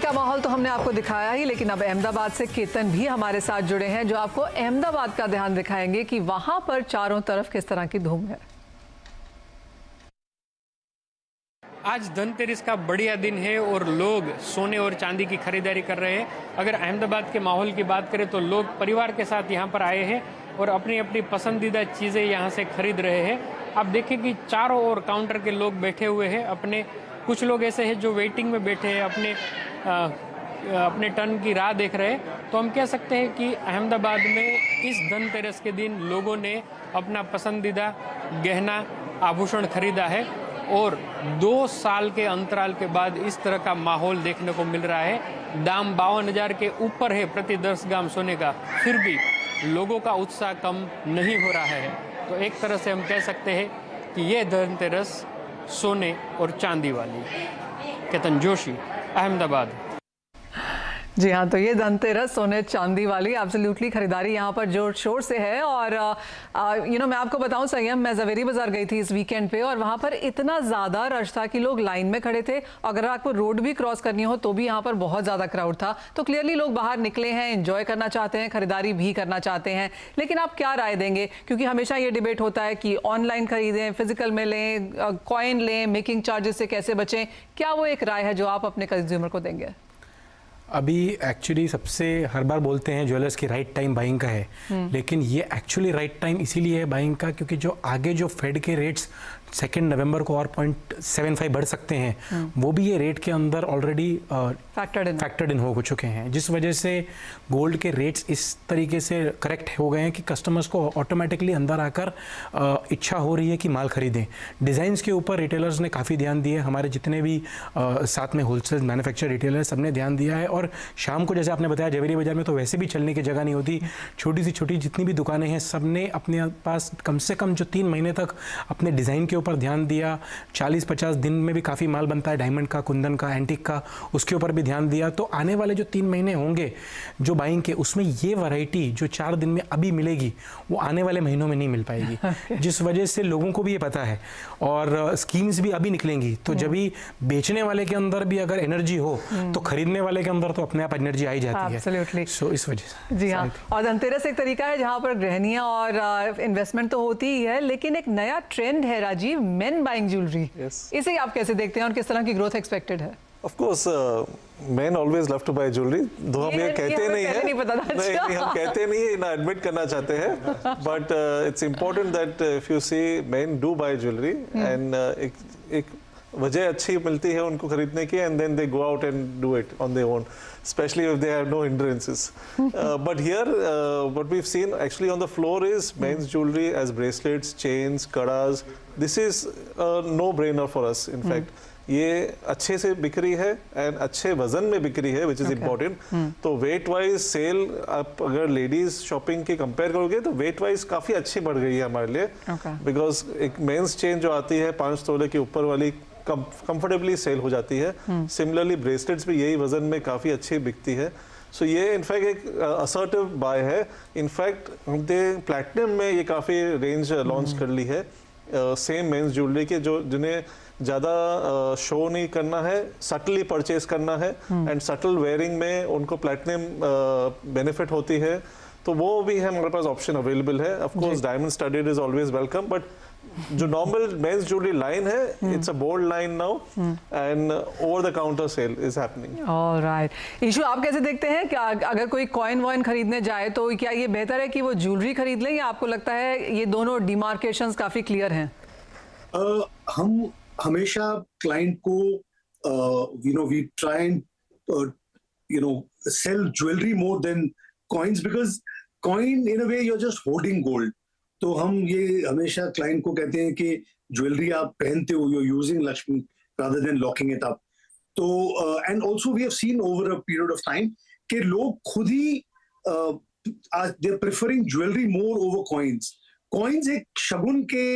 का माहौल तो हमने आपको दिखाया ही, लेकिन अब अहमदाबाद से केतन भी हमारे साथ जुड़े हैं जो आपको अहमदाबाद का ध्यान दिखाएंगे कि वहां पर चारों तरफ किस तरह की धूम है। आज धनतेरस का बढ़िया दिन है और लोग सोने और चांदी की खरीदारी कर रहे हैं। अगर अहमदाबाद के माहौल की बात करें तो लोग परिवार के साथ यहाँ पर आए हैं और अपनी अपनी पसंदीदा चीज़ें यहाँ से खरीद रहे हैं। आप देखें कि चारों ओर काउंटर के लोग बैठे हुए हैं। कुछ लोग ऐसे हैं जो वेटिंग में बैठे हैं, अपने टर्न की राह देख रहे हैं। तो हम कह सकते हैं कि अहमदाबाद में इस धनतेरस के दिन लोगों ने अपना पसंदीदा गहना आभूषण खरीदा है और 2 साल के अंतराल के बाद इस तरह का माहौल देखने को मिल रहा है। दाम 52,000 के ऊपर है प्रति 10 ग्राम सोने का, फिर भी लोगों का उत्साह कम नहीं हो रहा है। तो एक तरह से हम कह सकते हैं कि ये धनतेरस सोने और चांदी वाली। केतन जोशी, अहमदाबाद। जी हाँ, तो ये धनतेरस सोने चांदी वाली एब्सोल्युटली खरीदारी यहाँ पर जोर शोर से है। और मैं आपको बताऊँ संयम, मैं ज़वेरी बाज़ार गई थी इस वीकेंड पे और वहाँ पर इतना ज़्यादा रश था कि लोग लाइन में खड़े थे। अगर आपको रोड भी क्रॉस करनी हो तो भी यहाँ पर बहुत ज़्यादा क्राउड था। तो क्लियरली लोग बाहर निकले हैं, एंजॉय करना चाहते हैं, खरीदारी भी करना चाहते हैं। लेकिन आप क्या राय देंगे, क्योंकि हमेशा ये डिबेट होता है कि ऑनलाइन खरीदें, फिजिकल में लें, कॉइन लें, मेकिंग चार्जेस से कैसे बचें। क्या वो एक राय है जो आप अपने कंज्यूमर को देंगे? अभी एक्चुअली सबसे हर बार बोलते हैं ज्वेलर्स की राइट टाइम बाइंग का है, लेकिन ये एक्चुअली राइट टाइम इसीलिए है बाइंग का क्योंकि जो आगे जो फेड के रेट्स 2 नवंबर को और 0.75 बढ़ सकते हैं, वो भी ये रेट के अंदर ऑलरेडी फैक्टर्ड इन हो चुके हैं, जिस वजह से गोल्ड के रेट्स इस तरीके से करेक्ट हो गए हैं कि कस्टमर्स को ऑटोमेटिकली अंदर आकर इच्छा हो रही है कि माल खरीदें। डिज़ाइंस के ऊपर रिटेलर्स ने काफ़ी ध्यान दिया, हमारे जितने भी साथ में होलसेल मैन्युफैक्चर रिटेलर्स सबने ध्यान दिया है। और शाम को जैसे आपने बताया ज़वेरी बाज़ार में तो वैसे भी चलने की जगह नहीं होती, छोटी से छोटी जितनी भी दुकानें हैं सब ने अपने पास कम से कम जो 3 महीने तक अपने डिज़ाइन के ऊपर ध्यान दिया। 40-50 दिन में भी काफ़ी माल बनता है, डायमंड का, कुंदन का, एंटिक का, उसके ऊपर भी ध्यान दिया। तो आने वाले जो 3 महीने होंगे जो बाइंग के, उसमें ये वैरायटी जो 4 दिन में अभी मिलेगी वो आने वाले महीनों में नहीं मिल पाएगी। जिस वजह से लोगों को भी ये पता है और स्कीम्स भी अभी निकलेंगी। तो जब भी बेचने वाले के अंदर भी अगर एनर्जी हो तो खरीदने वाले के अंदर तो अपने आप एनर्जी आई जाती है। Absolutely. सो इस वजह से जी हाँ, और धनतेरस एक तरीका है जहाँ पर गृहणियाँ और इन्वेस्टमेंट तो होती ही है, लेकिन एक नया ट्रेंड है राजीव, मेन बाइंग ज्वेलरी। इसे आप कैसे देखते हैं और किस तरह की ग्रोथ एक्सपेक्टेड है? Of course, men always love to buy jewelry. दो हम ये कहते नहीं है, नहीं हम कहते नहीं है, ना एडमिट करना चाहते हैं, but it's important that if you see men do buy jewelry and एक वजह अच्छी मिलती है उनको खरीदने की, and then they go out and do it on their own, especially if they have no hindrances. But here, what we've seen actually on the floor is men's jewelry as bracelets, chains, kadas. This is a no-brainer for us. In fact, ये अच्छे से बिक रही है and अच्छे वजन में बिक रही है, विच इज इम्पोर्टेंट। तो वेट वाइज सेल आप अगर लेडीज शॉपिंग की कंपेयर करोगे तो वेट वाइज काफी अच्छी बढ़ गई है हमारे लिए, बिकॉज एक मेंस चेन जो आती है 5 तोले के ऊपर वाली कंफर्टेबली सेल हो जाती है। सिमिलरली ब्रेसलेट्स भी यही वजन में काफी अच्छी बिकती है। सो ये इनफैक्ट एक असर्टिव बाय है। इनफैक्ट प्लैटिनम में ये काफी रेंज लॉन्च कर ली है सेम मेंस ज्वेलरी के, जो जिन्हें ज़्यादा शो नहीं करना है, सटली परचेज करना है एंड सटल वेयरिंग में उनको प्लैटिनम बेनिफिट होती है, तो वो भी है हमारे पास ऑप्शन अवेलेबल है। Of course diamond studded is always welcome, but जो नॉर्मल मेंस ज्वेलरी लाइन है, it's a bold line now and over the counter sale is happening. Alright, Ishu आप कैसे देखते हैं कि अगर कोई कॉइन वॉइन खरीदने जाए तो क्या ये बेहतर है कि वो ज्वेलरी खरीद ले, या आपको लगता है ये दोनों डिमार्केशंस काफी क्लियर हैं? हम हमेशा क्लाइंट को we try and sell jewelry more than coins, because coin in a way you're just hoarding gold. तो हम ये हमेशा क्लाइंट को कहते हैं कि ज्वेलरी आप पहनते हो, you're using Lakshmi rather than locking it up. तो and also we have seen over a period of time कि लोग खुद ही they're preferring jewelry more over coins. Coins एक शगुन के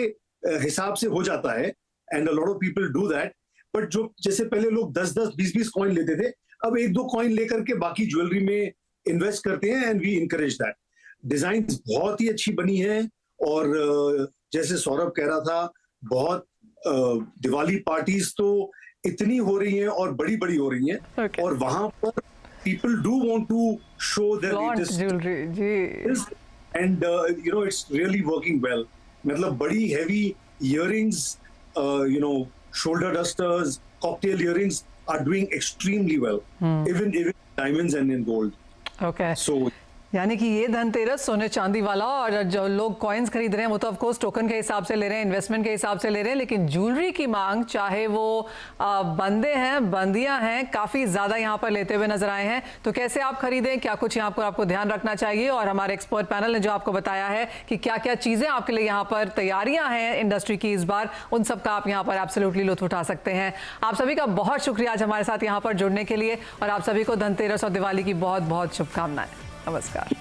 हिसाब से हो जाता है and a lot of people do that, but जो जैसे पहले लोग 10-10, 20-20 कॉइन लेते थे, अब 1-2 कॉइन लेकर के बाकी ज्वेलरी में इन्वेस्ट करते हैं and we encourage that. Design बहुत ही अच्छी बनी है और जैसे सौरभ कह रहा था, बहुत दिवाली पार्टीज तो इतनी हो रही हैं और बड़ी बड़ी हो रही हैं, Okay. और वहां पर people do want to show their Flaunt latest jewelry, ji. and it's really working well. मतलब बड़ी heavy earrings, shoulder dusters, cocktail earrings are doing extremely well, even diamonds and in gold. Okay. So यानी कि ये धनतेरस सोने चांदी वाला, और जो लोग कॉइन्स खरीद रहे हैं वो तो ऑफ कोर्स टोकन के हिसाब से ले रहे हैं, इन्वेस्टमेंट के हिसाब से ले रहे हैं, लेकिन ज्वेलरी की मांग, चाहे वो बंदे हैं, बंदियां हैं, काफ़ी ज़्यादा यहाँ पर लेते हुए नजर आए हैं। तो कैसे आप खरीदें, क्या कुछ यहाँ पर आपको ध्यान रखना चाहिए, और हमारे एक्सपर्ट पैनल ने जो आपको बताया है कि क्या क्या चीज़ें आपके लिए यहाँ पर तैयारियाँ हैं इंडस्ट्री की इस बार, उन सब का आप यहाँ पर एब्सोल्युटली लुत्फ उठा सकते हैं। आप सभी का बहुत शुक्रिया आज हमारे साथ यहाँ पर जुड़ने के लिए, और आप सभी को धनतेरस और दिवाली की बहुत बहुत शुभकामनाएं। नमस्कार।